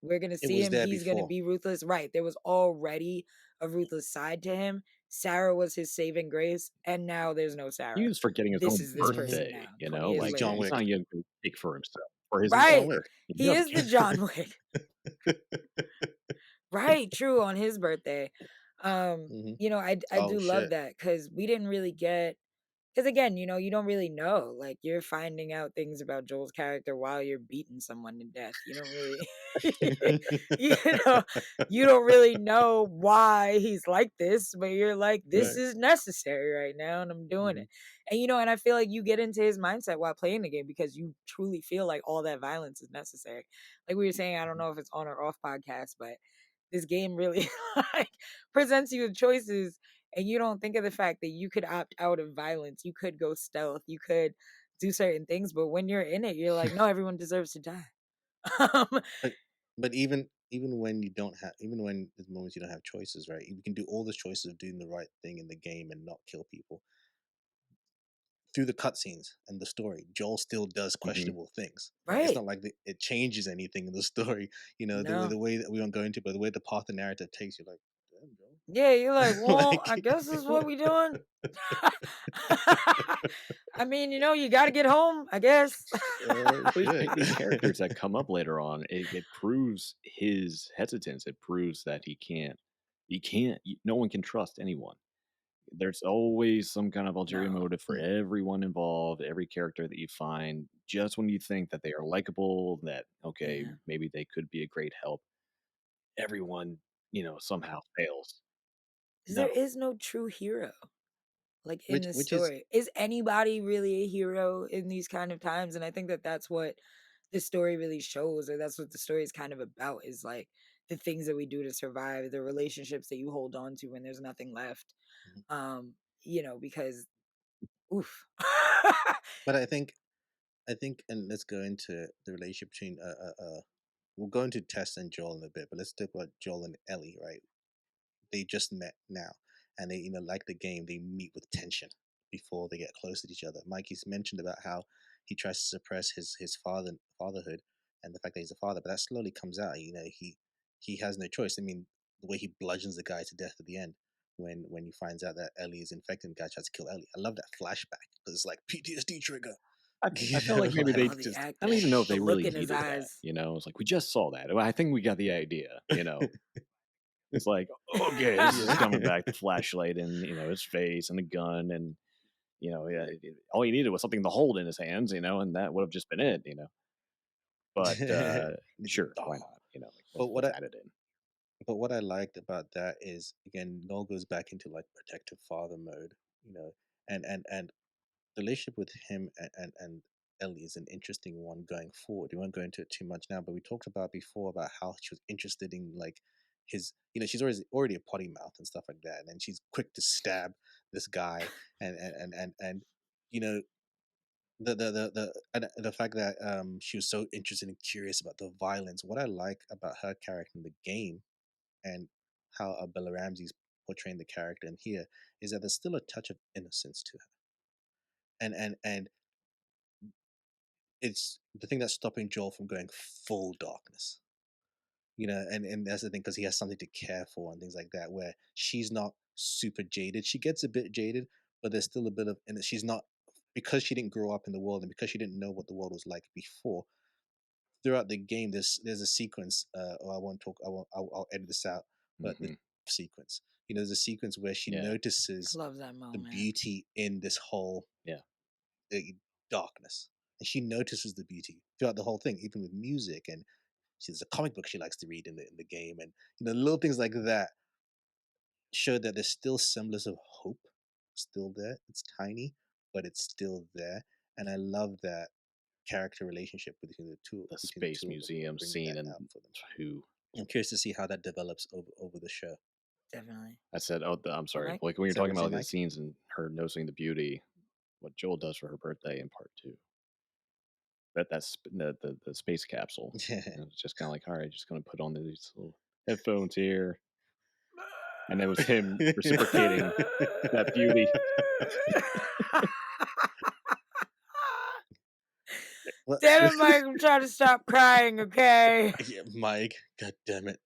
We're going to It see was him. there He's going to before. be ruthless. Right. There was already a ruthless side to him. Sarah was his saving grace. And now there's no He Sarah. was forgetting his This own is this Hmm. person birthday. now, 20 years He's Like John later. he's Wick. not even going to take for himself for his He's own. John Right. Wick. He He doesn't is the care. John Wick. Right, true, on his birthday. Hmm. I Oh do love shit. that because we didn't really get because again, you don't really know. Like you're finding out things about Joel's character while you're beating someone to death. You don't really you know, you don't really know why he's like this, but you're like, this Right. is necessary right now, and I'm doing Hmm. it. And I feel like you get into his mindset while playing the game because you truly feel like all that violence is necessary. Like we were saying, I don't Hmm. know if it's on or off podcast, but this game really like presents you with choices and you don't think of the fact that you could opt out of violence, you could go stealth, you could do certain things, but when you're in it you're like, no, everyone deserves to die. um, But even when you don't have even when there's moments you don't have choices, right? You can do all the choices of doing the right thing in the game and not kill people through the cutscenes and the story. Joel still does Mhm. questionable things, right? It's right, not like it changes anything in the story. no, The way that we don't go into, but the way the path the narrative takes you, like, damn, yeah, you're like, Joel. well, I Like, guess this is what we doing. I mean, you got to get home, I guess. oh But shit. these characters that come up later on, it proves his hesitance. It proves that no one can trust anyone. There's always some kind of ulterior No, motive for Mm, everyone involved, every character that you find. Just when you think that they are likable, that okay, yeah, maybe they could be a great help, everyone, somehow fails. 'cause there No. is no true hero like in this which is story. Is anybody really a hero in these kind of times? And I think that that's what the story really shows, or that's what the story is kind of about, is like the things that we do to survive, the relationships that you hold on to when there's nothing left. Mhm. Because oof. But I think and let's go into the relationship between we'll go into Tess and Joel in a bit, but let's talk about Joel and Ellie, right? They just met now, and they like the game, they meet with tension. before they get close to each other. Mikey's mentioned about how he tries to suppress his fatherhood and the fact that he's a father, but that slowly comes out. He has no choice. I mean, the way he bludgeons the guy to death at the end when he finds out that Ellie is infected and the guy tries to kill Ellie. I love that flashback because it's like PTSD trigger. I felt like maybe they Oh, the just I don't even acting, know if the they look really in his needed that, eyes. you know? It's like, "We just saw that. Well, I think we got the idea," you know? It's like, "Okay, this is Yeah. coming back, the flashlight and, his face and the gun and, yeah, all he needed was something to hold in his hands, and that would have just been it, you know?" But, Need the sure, why dog. not? Like, But let's add it in. what I liked about that is again Noel goes back into like protective father mode, you know, and the relationship with him and Ellie is an interesting one going forward. We won't go into it too much now, but we talked about before about how she was interested in like his, she's already a potty mouth and stuff like that, and she's quick to stab this guy, and you know the fact that she was so interested and curious about the violence. What I like about her character in the game and how Bella Ramsey's portraying the character in here is that there's still a touch of innocence to her, and it's the thing that's stopping Joel from going full darkness. And that's the thing because he has something to care for and things like that. Where she's not super jaded, she gets a bit jaded, but there's still a bit of, and she's not because she didn't grow up in the world and because she didn't know what the world was like before. Throughout the game, there's a sequence. Or I won't talk. I'll edit this out. But the Mhm. sequence, there's a sequence where she Yeah, I notices love that the moment. beauty in this whole yeah. uh, darkness, and she notices the beauty throughout the whole thing, even with music. And there's a comic book she likes to read in the game, and little things like that show that there's still semblance of hope still there. It's tiny, but it's still there, and I love that character relationship The between the Space two of them. It Museum brings scene that and out for them. who I'm curious to see how that develops over the show. Definitely. I said, "Oh, I'm What, sorry." Mike? Like, when you're Is that what talking you're about, saying, like, the Mike? scenes and her noticing the beauty, what Joel does for her birthday in part 2. The space capsule. It's just kinda like, "Alright, just gonna put on these little headphones here," and it was him reciprocating that beauty. What? Damn it, Mike! I'm trying to stop crying. Okay. Yeah, Mike. God damn I it.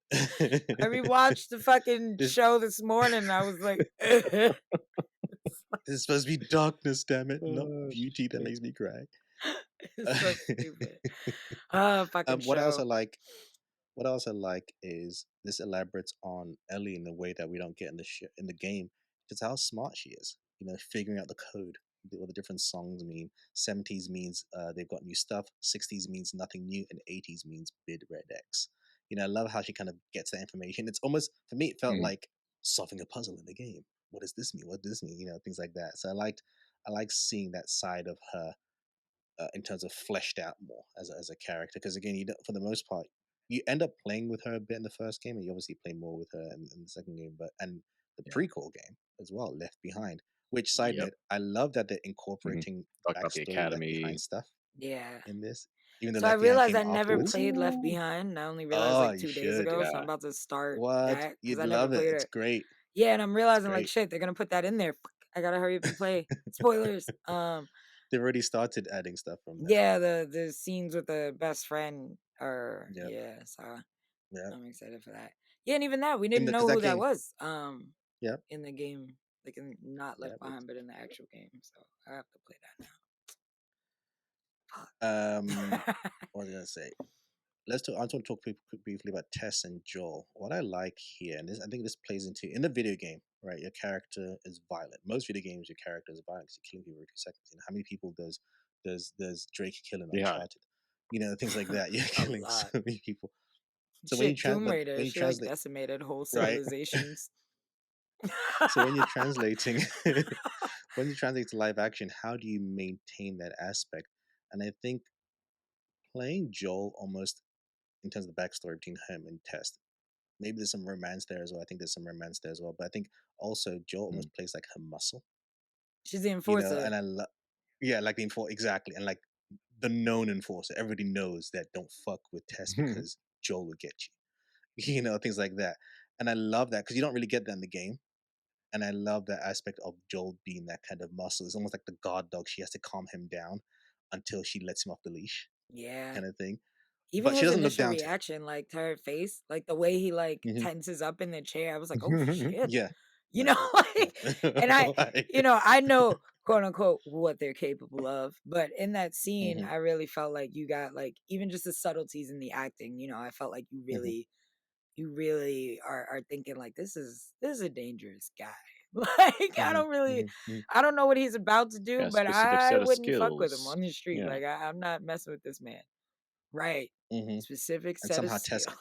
rewatched the fucking this show this morning. And I was like, this is supposed to be darkness, damn it, not Oh, beauty that shit. makes me cry. it's so stupid. Oh, fucking What else I show. like? What else I like is this elaborates on Ellie in a way that we don't get in the game. Just how smart she is. Figuring out the code, what the different songs mean. 70s means they've got new stuff. 60s means nothing new, and 80s means bid red X. I love how she kind of gets that information. It's almost for me, it felt Mhm. like solving a puzzle in the game. What does this mean? What does this mean? Things like that. So I like seeing that side of her in terms of fleshed out more as a character. Because again, for the most part, you end up playing with her a bit in the first game, and you obviously play more with her in the second game. And the Yeah. prequel game as well, Left Behind. Which side Yep. note, I love that they're Mhm. incorporating Talk about the backstory Left Behind academy. stuff Yeah. in this, even though So I Left Behind realized came I never afterwards. played Left Ooh. Behind. And I only realized Oh, like you 2 days should. ago. So I'm Yeah. about to start What? that because You'd I never love it. played It's it. great. Yeah, and I'm It's realizing like great. shit, they're gonna put that in there. Fuck, I gotta hurry up and play. Spoilers. They've already started adding stuff from that. Yeah, the scenes with the best friend are Yep. yeah, so Yep. I'm excited for that. Yeah, and even that we Even didn't because know that who that game. was. Yep. In the game, like in not Left Yep. Behind, but in the actual game. So I have to play Um. that now. What was I gonna say? Let's talk. I want to talk briefly about Tess and Joel. What I like here, and I think this plays into in the video game, right? Your character is violent. Most video games, your character is violent because you're killing people every 2 seconds. How many people does Drake kill in Yeah. Uncharted? Things like that. You're A killing so lot. many people. So Shit, Tomb Raider, when you she like translate, decimated whole right? civilizations. So when you're translating, when you translate to live action, how do you maintain that aspect? And I think playing Joel almost in terms of the backstory between him and Tess. Maybe there's some romance there as well. I think there's some romance there as well. But I think also Joel Mm. almost plays like her muscle, She's the enforcer. and I love, yeah, like the enforcer, exactly. And like the known enforcer. Everybody knows that don't fuck with Tess because Joel will get you, things like that. And I love that because you don't really get that in the game. and I love that aspect of Joel being that kind of muscle. It's almost like the guard dog. She has to calm him down until she lets him off the leash, Yeah. kind of thing. Even But she his doesn't look initial down to him. reaction, like, to her face, like, the way he, like, Hmm. tenses up in the chair, I was like, "Oh, shit." Yeah, You know, like, and like, I know, quote, unquote, "what they're capable of," but in that scene, hmm I really felt like you got, like, even just the subtleties in the acting, I felt like hmm you really are thinking, like, "This is a dangerous guy." Like, hmm hmm I don't know what he's about to do, Yeah, but specific I set of wouldn't fuck with him skills. on the street. Yeah. Like, I'm not messing with this man. Right. hmm Specific and set of skills.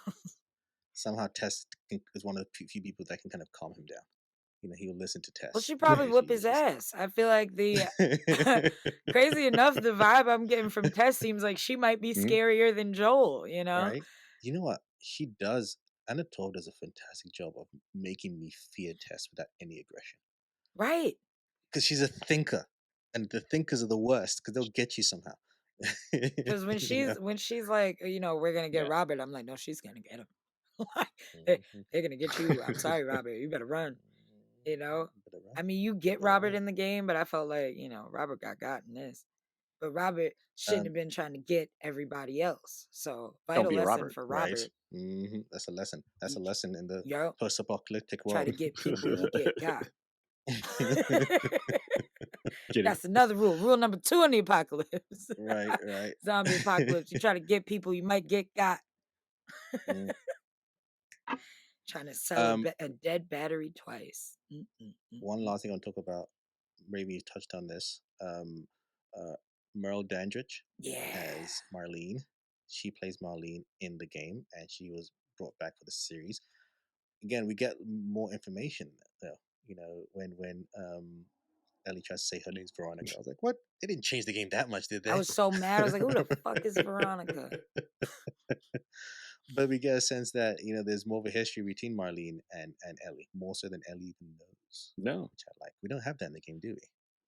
somehow Tess is one of the few people that can kind of calm him down. He'll listen to Well, Tess she probably if whoop he his if he's ass. I feel like the crazy enough, the vibe I'm getting from Tess seems like she might be Mhm. scarier than Joel, you know? right. You know what she does? Anna Torv does a fantastic job of making me fear Tess without any aggression, Right. because she's a thinker, and the thinkers are the worst because they'll get you somehow. Because when you know. she's like, we're gonna get Yeah. Robert, I'm like, no, she's gonna get him. Like, Mhm. they're gonna get you. I'm sorry, Robert. You better run. You know? Better run. I mean, you You get better Robert run. in the game, but I felt like, Robert got in this. But Robert shouldn't Um, have been trying to get everybody else. So Don't vital be a lesson Robert. for right. Robert. That's a lesson. That's You, a lesson in the yo, post-apocalyptic try to world. get people, you get got. Get it? That's another rule. Rule number 2 in the apocalypse. Right. Right. Zombie apocalypse. You try to get people, you might get got. Mm. Trying to sell Um, a dead battery twice. One last thing I'll talk about. Maybe you touched on this. Uh, Merle Dandridge Yeah. as Marlene. She plays Marlene in the game, and she was brought back for the series. Again, we get more information though. When Ellie tries to say her name's Veronica, I was like, "What? They didn't change the game that much, did I they?" was so mad. I was like, who the fuck is Veronica? But we get a sense that there's more of a history between Marlene and Ellie, more so than Ellie even knows, No. which I like. We don't have that in the game, do we?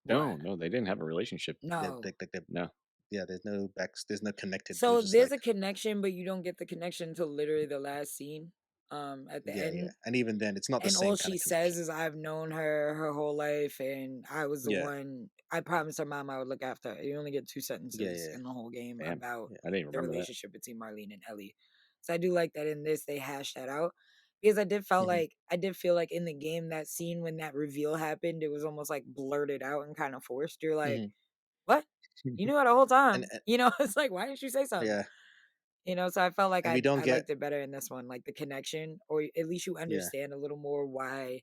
No, What? no, they didn't have a relationship. No. No. Yeah, there's no connected. They're So just there's like, a connection, but you don't get the connection until literally the last scene. At the yeah, yeah, end. and even then, it's not the And same all kind she of says connection. is, I've known her whole life, and I was the Yeah, one. I promised her mom I would look after her. You only get 2 yeah, sentences yeah, in the whole game Damn. about yeah. I didn't even the remember that. relationship between Marlene and Ellie. So I do like that in this they hash that out, because Hmm. I did feel like in the game that scene when that reveal happened, it was almost like blurted out and kind of forced. You're like, Hmm. what? You knew her the whole and, time. and It's like, why didn't you say something? yeah, So I felt like and we don't I get, liked it better in this one, like the connection, or at least you yeah, understand a little more why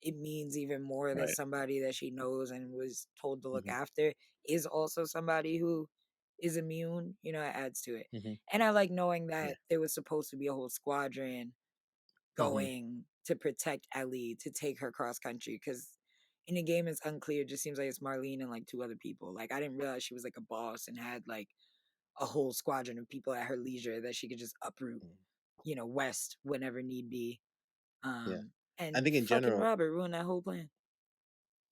it means even more that Right. somebody that she knows and was told to look hmm after is also somebody who is immune. It adds to it. hmm And I like knowing yeah, that there was supposed to be a whole squadron hmm going to protect Ellie to take her cross country, because in the game it's unclear. It just seems like it's Marlene and like 2 other people. Like, I didn't realize she was like a boss and had like a whole squadron of people at her leisure that she could just uproot, west whenever need be. yeah. I And think in fucking general, Robert ruined that whole plan.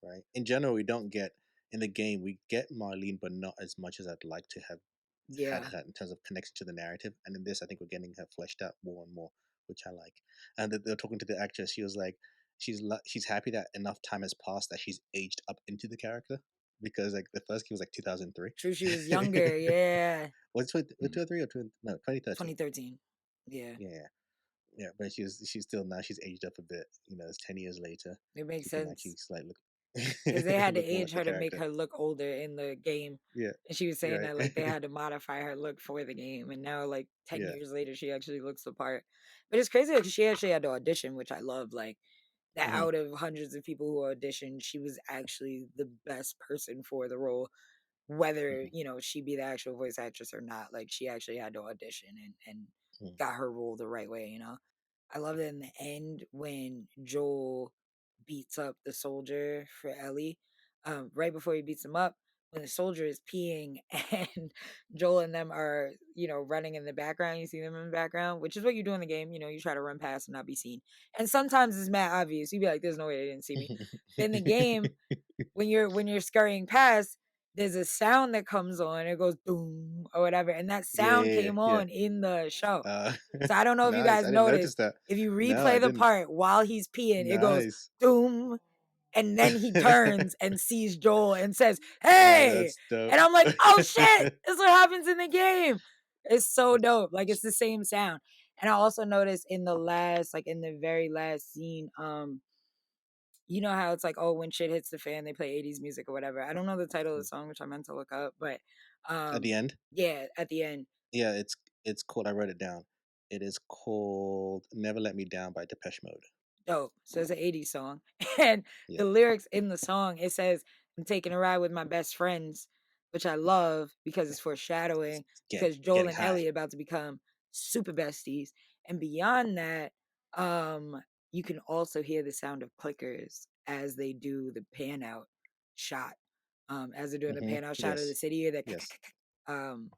right? In general, we don't get in the game. We get Marlene, but not as much as I'd like to have had Yeah. her in terms of connection to the narrative. And in this, I think we're getting her fleshed out more and more, which I like. And they're talking to the actress. She was like, she's happy that enough time has passed that she's aged up into the character, because like the first game was like 2003. True, she was younger. Yeah. What's Mhm. 2003 or no 2013? 2013. Yeah. Yeah, yeah, yeah. But she's still now she's aged up a bit. It's 10 years later. It makes She can sense. actually like look Because they had to look more like age the her to make character. her look older in the game. Yeah, And she was saying right. that like they had to modify her look for the game. And now, like 10 Yeah. years later, she actually looks the part. But it's crazy because she actually had to audition, which I love. Like, that Hmm. out of hundreds of people who auditioned, she was actually the best person for the role, whether Hmm. she be the actual voice actress or not. Like, she actually had to audition and Hmm. got her role the right way. I love that in the end when Joel beats up the soldier for Ellie. Right before he beats him up, when the soldier is peeing and Joel and them are running in the background. You see them in the background, which is what you do in the game. You try to run past and not be seen, and sometimes it's mad obvious. You'd be like, there's no way they didn't see me. But in the game, when you're scurrying past, there's a sound that comes on. It goes boom or whatever, and that Yeah, sound yeah, yeah, came yeah. on in the show. Uh, So I don't know if you nice. guys I didn't notice noticed. that. If you No, I replay the didn't. part while he's peeing, it goes Nice. doom. And then he turns and sees Joel and says, Oh, "Hey!" that's dope. And I'm like, "Oh shit! This is what happens in the game." It's so dope. Like it's the same sound. And I also noticed in the last, like in the very last scene, you know how it's like, oh, when shit hits the fan, they play 80s music or whatever. I don't know the title of the song, which I meant to look up, but At the end, yeah, at the end. yeah, it's called. I wrote it down. It is called "Never Let Me Down" by Depeche Mode. Dope. So it's an 80s song. And the Yep. lyrics in the song, it says, "I'm taking a ride with my best friends," which I love because it's foreshadowing, because Joel Getting and high. Ellie are about to become super besties. And beyond that, um, you can also hear the sound of clickers as they do the pan out shot. As they're doing the pan out shot of the Yes. city, that Yes. um,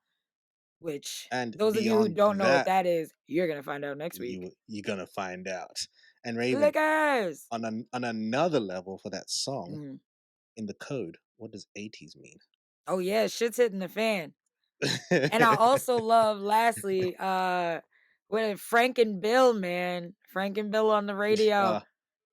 which And those of you who beyond don't know what that, that is, you're gonna find out next week. you're gonna find out. And Raven, Clickers. on another level for that song, Mhm. in the code, what does 80s mean? Oh yeah, shit's hitting the fan. And I also love, lastly, with Frank and Bill, man. Frank and Bill on the radio. Ah,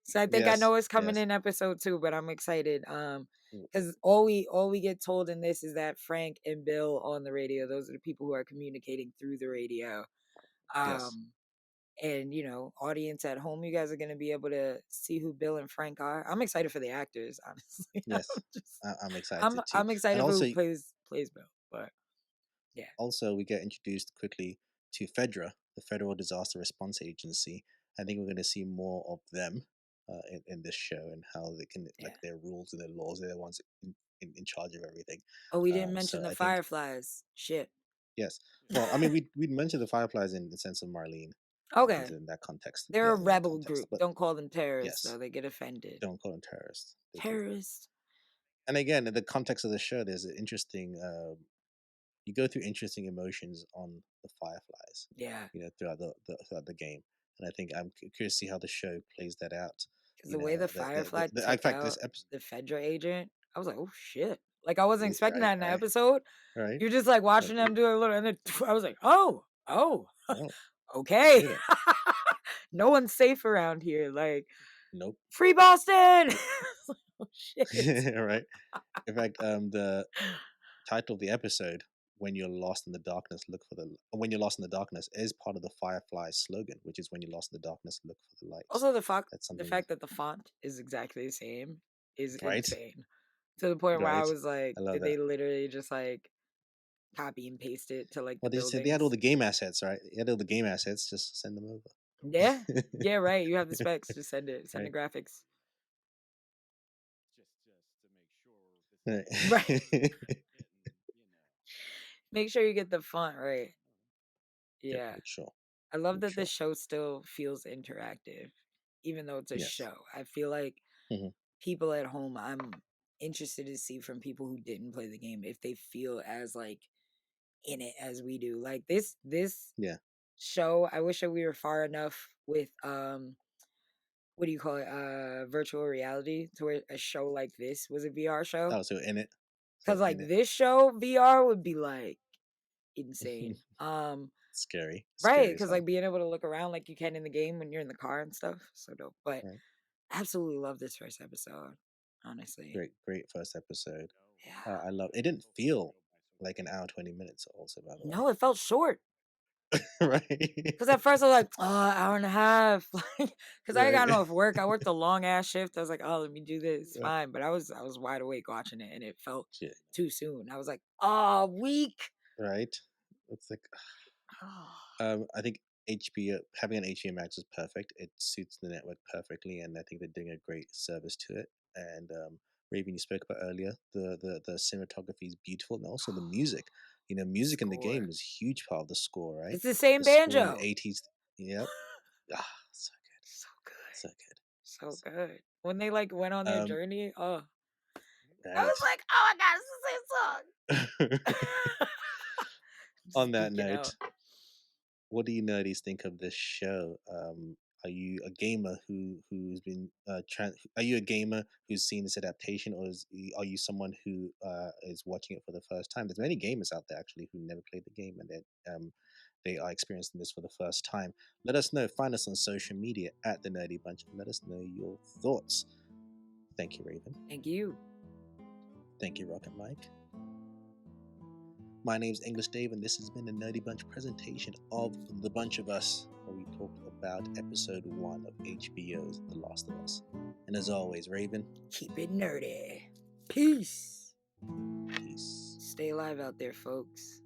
So I think I yes, know it's coming yes. in episode 2, but I'm excited. Mm, Because all we get told in this is that Frank and Bill on the radio, those are the people who are communicating through the radio. yes, Um, and audience at home, you guys are gonna be able to see who Bill and Frank are. I'm excited for the actors, honestly. yes. I'm just I'm I'm excited too. I'm And excited for who plays Bill, but yeah. also we get introduced quickly to Fedra, the Federal Disaster Response Agency. I think we're going to see more of them in this show, and how they can, like, Yeah. their rules and their laws. They're the ones in charge of everything. Oh, we didn't So mention the I think, Fireflies. Shit. yes. Well, I mean, we mentioned the Fireflies in the sense of Marlene, Okay. in that context. They're Yeah, a in that rebel context. group. But Don't call them terrorists, yes, though. They get offended. don't call them terrorists. They do. Terrorist. And again, in the context of the show, there's an interesting. You go through interesting emotions on the Fireflies, Yeah. throughout the game, and I think I'm curious to see how the show plays that out. Because the way the Firefly In took fact, out this episode, the Fedra agent, I was like, oh shit. Like, I wasn't expecting right, that in the right, episode. right, You're just like like, watching them do a little, and then I was like, oh, oh, okay. hey there, No one's safe around here. Like, nope, free Boston. Oh shit. right. In fact, the title of the episode, "When You're Lost in the Darkness, Look for the When You're Lost in the Darkness," is part of the Firefly slogan, which is "When you're lost in the darkness, look for the light." Also, That's the something, fact that the font is exactly the same is right, insane. To the point where I right. was like, I love did that. they literally just like copy and paste it to like the Well, they had all buildings? the game assets, right? They had all the game assets. Just send them Yeah. over. Yeah, right. You have the specs. Just send it. Send the Right. graphics. Right. Right. Make sure you get the font right. Yep, Yeah. make sure. I love Make that the sure. show still feels interactive, even though it's a Yes. show. I feel like Hmm. people at home, I'm interested to see from people who didn't play the game if they feel as like in it as we do. Like this Yeah. show, I wish that we were far enough with what do you call it? Virtual reality, to where a show like this was a VR show. Oh, so in it. So Cause like in it. this show VR would be like insane. Scary. Right, Scary as cause hell. like being able to look around like you can in the game when you're in the car and stuff, so dope. But Right. absolutely love this first episode, honestly. Great first episode. Yeah. I love it. Didn't feel like an hour 20 minutes. Also, by the way. No, it felt short. Right. Cause at first I was like, oh, hour and a half. Like, cause I Right. got off work. I worked a long ass shift. I was like, oh, let me do this. Right. Fine. But I was wide awake watching it, and it felt Shit. too soon. I was like, oh, weak. Right. It's like, I think HBO, having an HBO Max is perfect. It suits the network perfectly, and I think they're doing a great service to it. And Raven, you spoke about earlier, the cinematography is beautiful, and also the music. Music in the game Score. is a huge part of the score, right? It's the same The score in the banjo. '80s. Yep. Ah, so good, So good. so good. So good. When they like went on their Um, journey, oh, I was right. like, oh my god, it's the same song. On Just that geeking out. note, what do you nerdies think of this show? Are you a gamer who's been are you a gamer who's seen this adaptation, or are you someone who is watching it for the first time? There's many gamers out there actually who never played the game, and they are experiencing this for the first time. Let us know. Find us on social media at the Nerdy Bunch, and let us know your thoughts. Thank you, Raven. Thank you. Thank you, Rocket Mike. My name's English Dave, and this has been a Nerdy Bunch presentation of The Bunch of Us, where we talked about episode 1 of HBO's The Last of Us. And as always, Raven, Keep it nerdy. Peace. peace. Stay alive out there, folks.